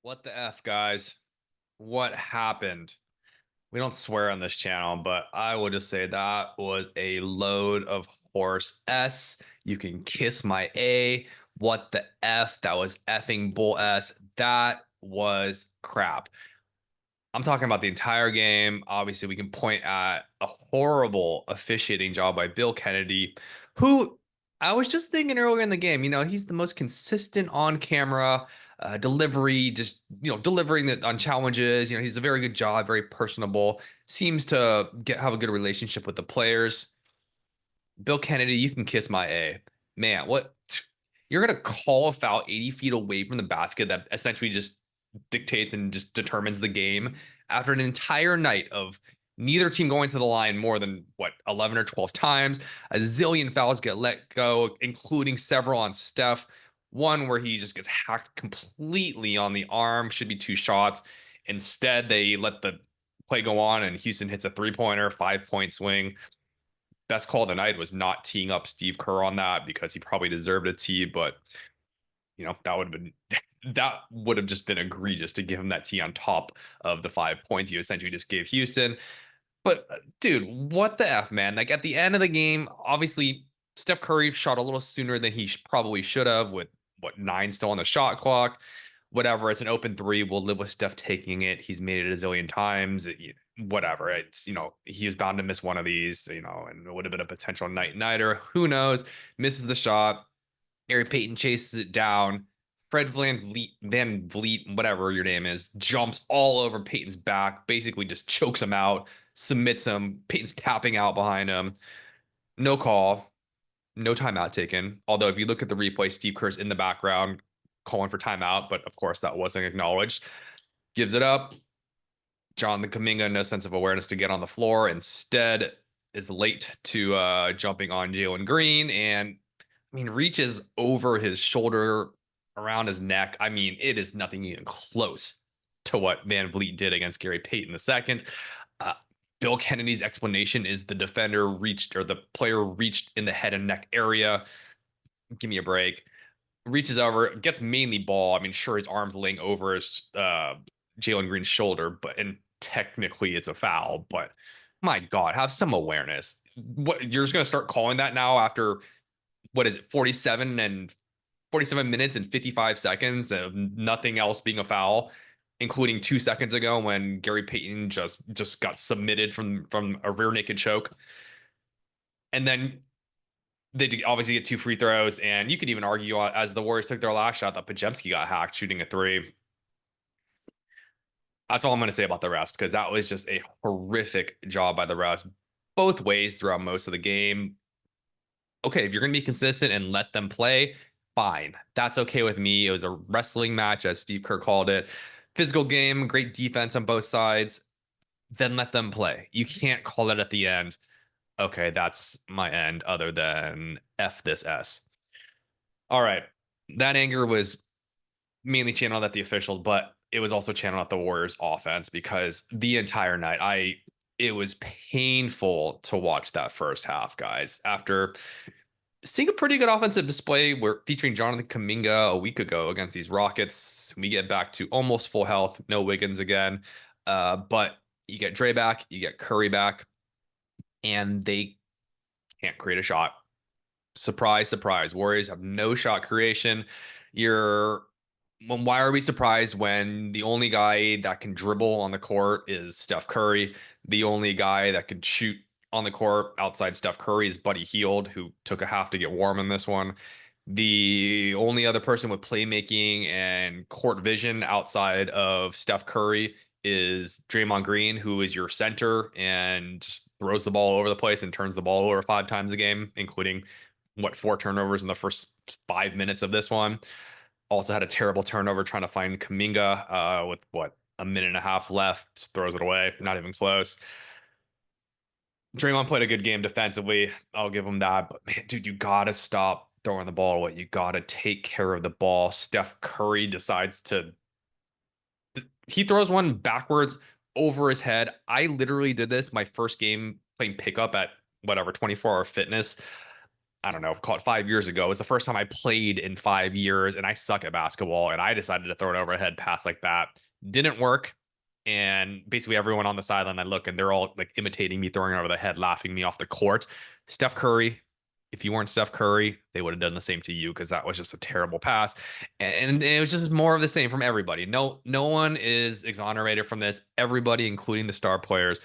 What the F, guys? What happened? We don't swear on this channel, but I will just say that was a load of horse S. You can kiss my A. What the F? That was effing bull S. That was crap. I'm talking about the entire game. Obviously, we can point at a horrible officiating job by Bill Kennedy, who I was just thinking earlier in the game, he's the most consistent on camera delivery, just, delivering it on challenges. He's a very good job, very personable, seems to have a good relationship with the players. Bill Kennedy, you can kiss my A. Man, what? You're going to call a foul 80 feet away from the basket that essentially just dictates and just determines the game after an entire night of neither team going to the line more than, what, 11 or 12 times. A zillion fouls get let go, including several on Steph. One where he just gets hacked completely on the arm, should be two shots. Instead, they let the play go on, and Houston hits a three-pointer, 5-point swing. Best call of the night was not teeing up Steve Kerr on that because he probably deserved a tee, but that would have been that would have just been egregious to give him that tee on top of the 5 points you essentially just gave Houston. But dude, what the F, man? Like at the end of the game, obviously Steph Curry shot a little sooner than he probably should have with what, 9 still on the shot clock. Whatever, it's an open three. We'll live with Steph taking it. He's made it a zillion times. Whatever. It's, he was bound to miss one of these, and it would have been a potential night-nighter. Who knows? Misses the shot. Gary Payton chases it down. Fred Van Vliet, whatever your name is, jumps all over Peyton's back, basically just chokes him out, submits him. Peyton's tapping out behind him. No call, no timeout taken. Although if you look at the replay, Steve Kerr's in the background calling for timeout, but of course that wasn't acknowledged. Gives it up. Jonathan Kuminga, no sense of awareness to get on the floor. Instead, is late to jumping on Jalen Green, and reaches over his shoulder, around his neck. It is nothing even close to what Van Vliet did against Gary Payton II. Uh, Bill Kennedy's explanation is the defender reached, or the player reached in the head and neck area. Give me a break. Reaches over, gets mainly ball. Sure, his arm's laying over his Jalen Green's shoulder, and technically it's a foul. But my God, have some awareness. What, you're just gonna start calling that now after, what is it, 47 minutes and 55 seconds of nothing else being a foul, including 2 seconds ago when Gary Payton just got submitted from a rear naked choke. And then they obviously get two free throws, and you could even argue, as the Warriors took their last shot, that Pajemski got hacked shooting a three. That's all I'm going to say about the refs, because that was just a horrific job by the refs both ways throughout most of the game. Okay, if you're going to be consistent and let them play, fine. That's okay with me. It was a wrestling match, as Steve Kerr called it. Physical game, great defense on both sides. Then let them play. You can't call it at the end. Okay, that's my end, other than F this S. All right. That anger was mainly channeled at the officials, but it was also channeled at the Warriors offense, because the entire night it was painful to watch that first half, guys. After seeing a pretty good offensive display, we're featuring Jonathan Kuminga a week ago against these Rockets. We get back to almost full health, no Wiggins again. But you get Dre back, you get Curry back, and they can't create a shot. Surprise, surprise. Warriors have no shot creation. Why are we surprised when the only guy that can dribble on the court is Steph Curry? The only guy that could shoot on the court outside Steph Curry is Buddy Hield, who took a half to get warm in this one. The only other person with playmaking and court vision outside of Steph Curry is Draymond Green, who is your center and just throws the ball all over the place and turns the ball over 5 times a game, including, what, 4 turnovers in the first 5 minutes of this one. Also had a terrible turnover trying to find Kuminga with, what, a minute and a half left. Just throws it away. Not even close. Draymond played a good game defensively. I'll give him that. But man, dude, you gotta stop throwing the ball away. You gotta take care of the ball. Steph Curry decides to. He throws one backwards over his head. I literally did this my first game playing pickup at whatever 24 Hour Fitness. I don't know, call it 5 years ago. It was the first time I played in 5 years, and I suck at basketball. And I decided to throw an overhead pass like that. Didn't work. And basically, everyone on the sideline, I look and they're all like imitating me throwing it over the head, laughing me off the court. Steph Curry, if you weren't Steph Curry, they would have done the same to you because that was just a terrible pass. And it was just more of the same from everybody. No one is exonerated from this. Everybody, including the star players,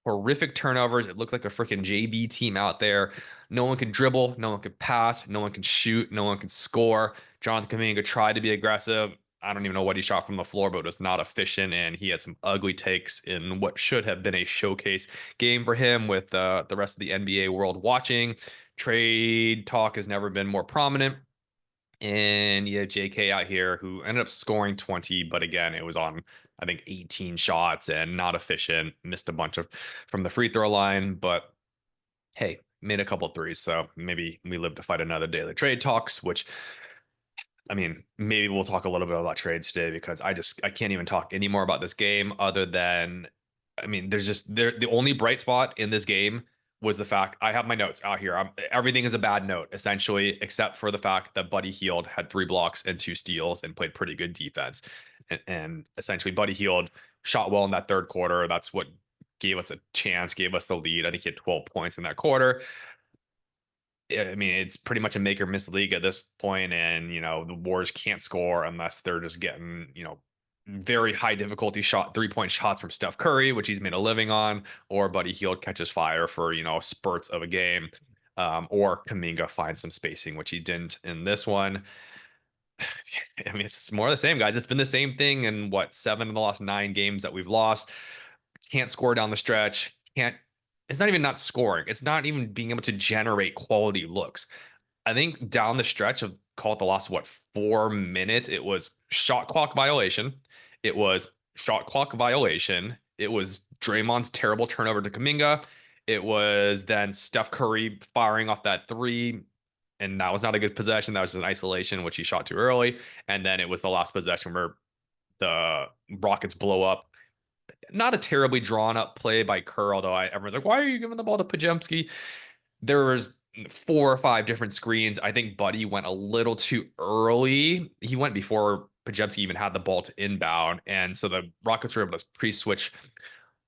horrific turnovers. It looked like a freaking JV team out there. No one could dribble, no one could pass, no one could shoot, no one could score. Jonathan Kuminga tried to be aggressive. I don't even know what he shot from the floor, but it was not efficient, and he had some ugly takes in what should have been a showcase game for him with the rest of the NBA world watching. Trade talk has never been more prominent. And you have JK out here who ended up scoring 20, but again, it was on, I think, 18 shots and not efficient. Missed a bunch of from the free throw line, but hey, made a couple threes. So maybe we live to fight another day. The trade talks, which I mean, maybe we'll talk a little bit about trades today because I can't even talk anymore about this game other than I mean, there's just the only bright spot in this game was the fact I have my notes out here. Everything is a bad note essentially, except for the fact that Buddy Hield had 3 blocks and 2 steals and played pretty good defense. And essentially, Buddy Hield shot well in that third quarter. That's what gave us a chance, gave us the lead. I think he had 12 points in that quarter. I mean, it's pretty much a make or miss league at this point, and the Warriors can't score unless they're just getting very high difficulty 3-point shots from Steph Curry, which he's made a living on, or Buddy Hield catches fire for spurts of a game, or Kuminga finds some spacing, which he didn't in this one. I mean, it's more of the same, guys. It's been the same thing in what 7 of the last 9 games that we've lost. Can't score down the stretch. Can't. It's not even not scoring. It's not even being able to generate quality looks. I think down the stretch of call it the last 4 minutes, it was shot clock violation. It was shot clock violation. It was Draymond's terrible turnover to Kuminga. It was then Steph Curry firing off that three, and that was not a good possession. That was just an isolation, which he shot too early. And then it was the last possession where the Rockets blow up. Not a terribly drawn up play by Kerr, although everyone's like, why are you giving the ball to Pajemski? There was 4 or 5 different screens. I think Buddy went a little too early. He went before Pajemski even had the ball to inbound. And so the Rockets were able to pre-switch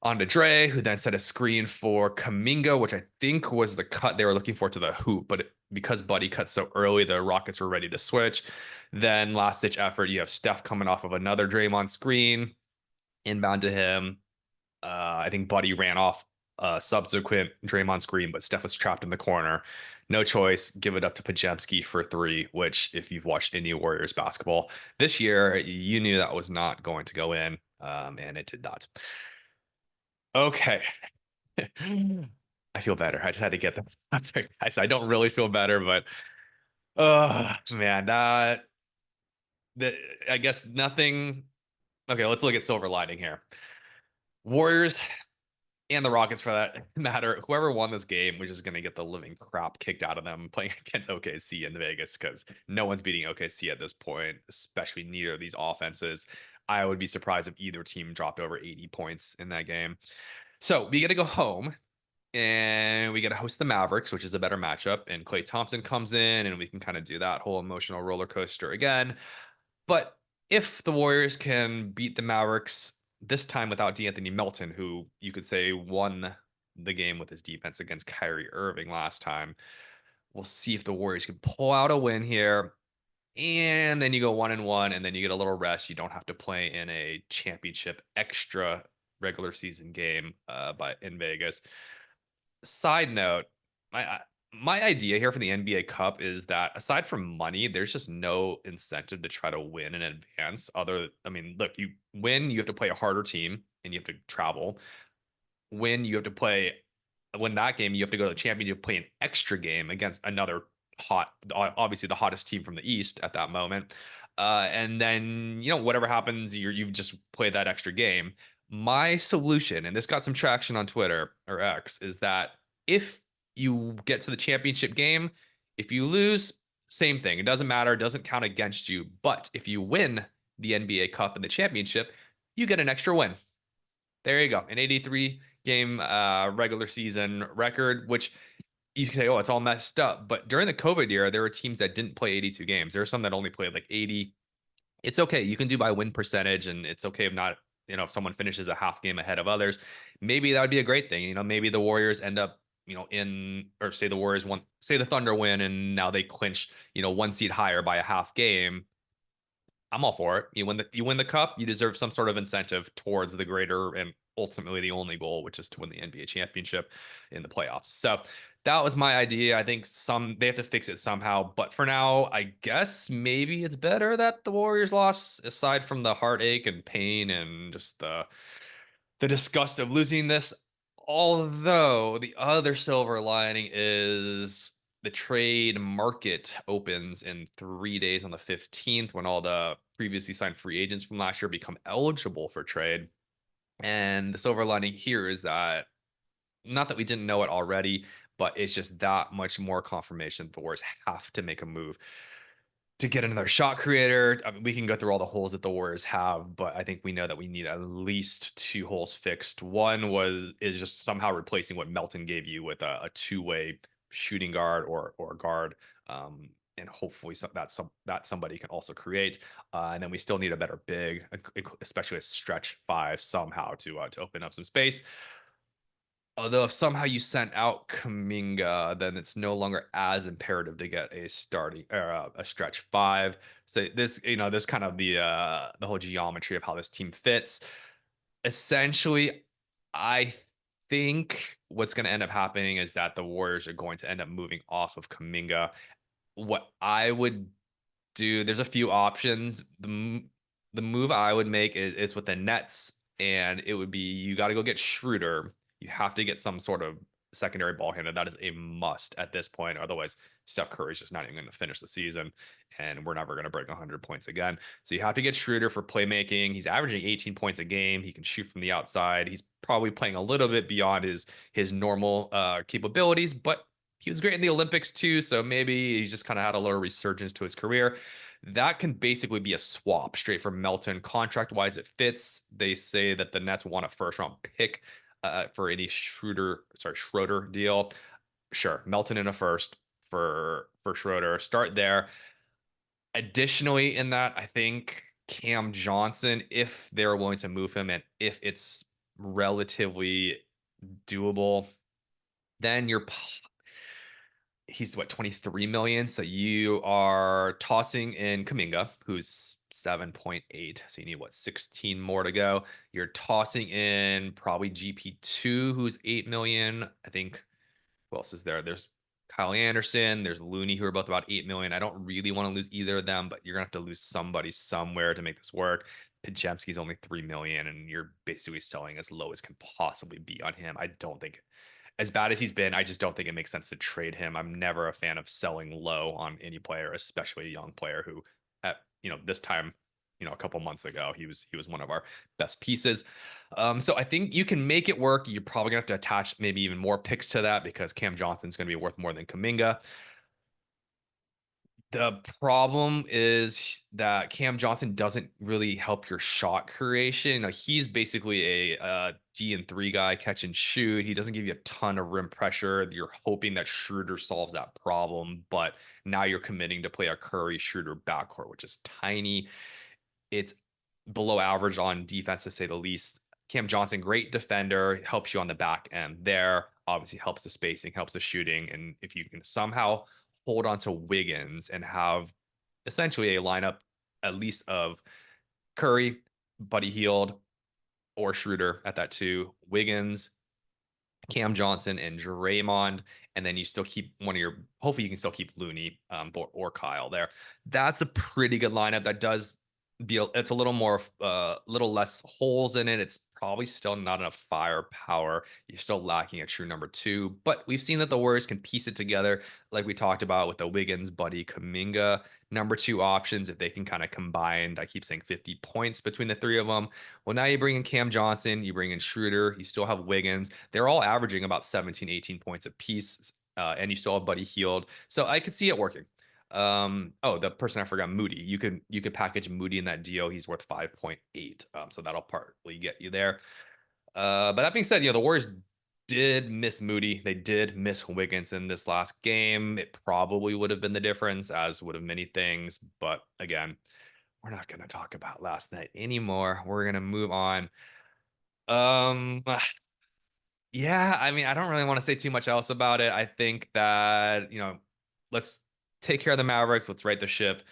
onto Dre, who then set a screen for Kuminga, which I think was the cut they were looking for to the hoop. But because Buddy cut so early, the Rockets were ready to switch. Then last ditch effort, you have Steph coming off of another Draymond screen, inbound to him. I think Buddy ran off a subsequent Draymond screen, but Steph was trapped in the corner. No choice. Give it up to Pajemski for 3, which, if you've watched any Warriors basketball this year, you knew that was not going to go in, and it did not. Okay. I feel better. I just had to get them. I don't really feel better, but oh man, that I guess nothing. Okay, let's look at silver lining here. Warriors and the Rockets, for that matter, whoever won this game was just going to get the living crap kicked out of them playing against OKC in Vegas because no one's beating OKC at this point, especially neither of these offenses. I would be surprised if either team dropped over 80 points in that game. So we get to go home and we get to host the Mavericks, which is a better matchup. And Klay Thompson comes in and we can kind of do that whole emotional roller coaster again. But if the Warriors can beat the Mavericks this time without D'Anthony Melton, who you could say won the game with his defense against Kyrie Irving last time, we'll see if the Warriors can pull out a win here. And then you go 1-1, and then you get a little rest. You don't have to play in a championship extra regular season game in Vegas. Side note, my idea here for the NBA Cup is that aside from money, there's just no incentive to try to win in advance. I mean, look, you win, you have to play a harder team and you have to travel. Win that game, you have to go to the championship, play an extra game against another obviously the hottest team from the East at that moment. And then, whatever happens, you just play that extra game. My solution, and this got some traction on Twitter or X, is that if you get to the championship game, if you lose, same thing. It doesn't matter. It doesn't count against you. But if you win the NBA Cup and the championship, you get an extra win. There you go. An 83 game regular season record, which you can say, oh, it's all messed up. But during the COVID era, there were teams that didn't play 82 games. There are some that only played like 80. It's okay. You can do by win percentage, and it's okay if not, if someone finishes a half game ahead of others, maybe that would be a great thing. Maybe the Warriors end up, or say the Warriors won, say the Thunder win, and now they clinch, one seed higher by a half game. I'm all for it. You win the cup, you deserve some sort of incentive towards the greater and ultimately the only goal, which is to win the NBA championship in the playoffs. So that was my idea. I think they have to fix it somehow. But for now, I guess maybe it's better that the Warriors lost, aside from the heartache and pain and just the disgust of losing this. Although the other silver lining is the trade market opens in 3 days on the 15th, when all the previously signed free agents from last year become eligible for trade. And the silver lining here is that, not that we didn't know it already, but it's just that much more confirmation that the Warriors have to make a move to get another shot creator. I mean, we can go through all the holes that the Warriors have, but I think we know that we need at least two holes fixed. One is just somehow replacing what Melton gave you with a two-way shooting guard or guard. And hopefully that somebody can also create. And then we still need a better big, especially a stretch five somehow to open up some space. Although if somehow you sent out Kaminga, then it's no longer as imperative to get a starting or a stretch five. So this kind of the whole geometry of how this team fits. Essentially, I think what's going to end up happening is that the Warriors are going to end up moving off of Kaminga. What I would do, there's a few options. The move I would make is with the Nets, and it would be, you got to go get Schroeder. You have to get some sort of secondary ball handler. That is a must at this point. Otherwise, Steph Curry's just not even going to finish the season, and we're never going to break 100 points again. So you have to get Schroeder for playmaking. He's averaging 18 points a game. He can shoot from the outside. He's probably playing a little bit beyond his normal capabilities, but he was great in the Olympics too. So maybe he's just kind of had a little resurgence to his career. That can basically be a swap straight from Melton. Contract wise, it fits. They say that the Nets want a first round pick for any Schroeder deal. Sure, Melton in a first for Schroeder. Start there. Additionally, in that, I think Cam Johnson, if they're willing to move him and if it's relatively doable, then he's what, 23 million. So you are tossing in Kaminga, who's 7.8. So you need what, 16 more to go. You're tossing in probably GP2, who's 8 million. I think, who else is there? There's Kyle Anderson, there's Looney, who are both about 8 million. I don't really want to lose either of them, but you're gonna have to lose somebody somewhere to make this work. Pajemski's only 3 million, and you're basically selling as low as can possibly be on him. I don't think, as bad as he's been, I just don't think it makes sense to trade him. I'm never a fan of selling low on any player, especially a young player who, at this time, a couple months ago, he was one of our best pieces. So I think you can make it work. You're probably gonna have to attach maybe even more picks to that, because Cam Johnson's gonna be worth more than Kaminga. The problem is that Cam Johnson doesn't really help your shot creation. He's basically a D&3 guy, catch and shoot. He doesn't give you a ton of rim pressure. You're hoping that Schroeder solves that problem, but now you're committing to play a Curry Schroeder backcourt, which is tiny. It's below average on defense, to say the least. Cam Johnson, great defender, helps you on the back end there. Obviously helps the spacing, helps the shooting. And if you can somehow hold on to Wiggins and have essentially a lineup at least of Curry, Buddy Hield, or Schroeder at that two, Wiggins, Cam Johnson, and Draymond, and then you still keep hopefully you can still keep Looney or Kyle there. That's a pretty good lineup. That does it's a little less holes in it. It's probably still not enough firepower. You're still lacking a true number two, but we've seen that the Warriors can piece it together, like we talked about with the Wiggins, Buddy, Kaminga number two options. If they can kind of combine, I keep saying 50 points between the three of them. Well, now you bring in Cam Johnson, you bring in Schroeder, you still have Wiggins. They're all averaging about 17, 18 points a piece, and you still have Buddy Hield. So I could see it working. The person I forgot, Moody. You could package Moody in that deal. He's worth 5.8. So that'll partly get you there. But that being said, the Warriors did miss Moody. They did miss Wiggins in this last game. It probably would have been the difference, as would have many things. But again, we're not going to talk about last night anymore. We're going to move on. Um, yeah, I mean, I don't really want to say too much else about it. I think that, let's take care of the Mavericks. Let's right the ship,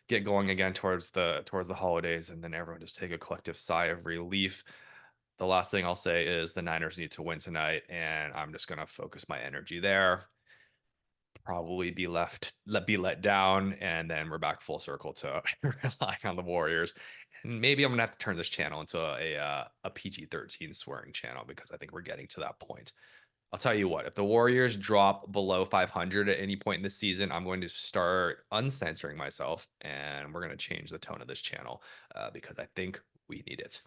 get going again towards the holidays, and then everyone just take a collective sigh of relief. The last thing I'll say is the Niners need to win tonight, and I'm just gonna focus my energy there. Probably be let down, and then we're back full circle to relying on the Warriors. And maybe I'm gonna have to turn this channel into a PG-13 swearing channel because I think we're getting to that point. I'll tell you what, if the Warriors drop below 500 at any point in this season, I'm going to start uncensoring myself and we're going to change the tone of this channel because I think we need it.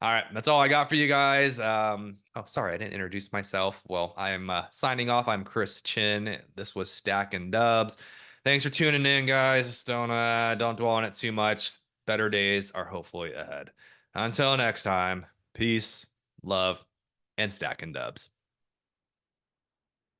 All right, that's all I got for you guys. Oh, sorry, I didn't introduce myself. Well, I'm signing off. I'm Chris Chin. This was Stack and Dubs. Thanks for tuning in, guys. Don't dwell on it too much. Better days are hopefully ahead. Until next time, peace, love, and Stack and Dubs.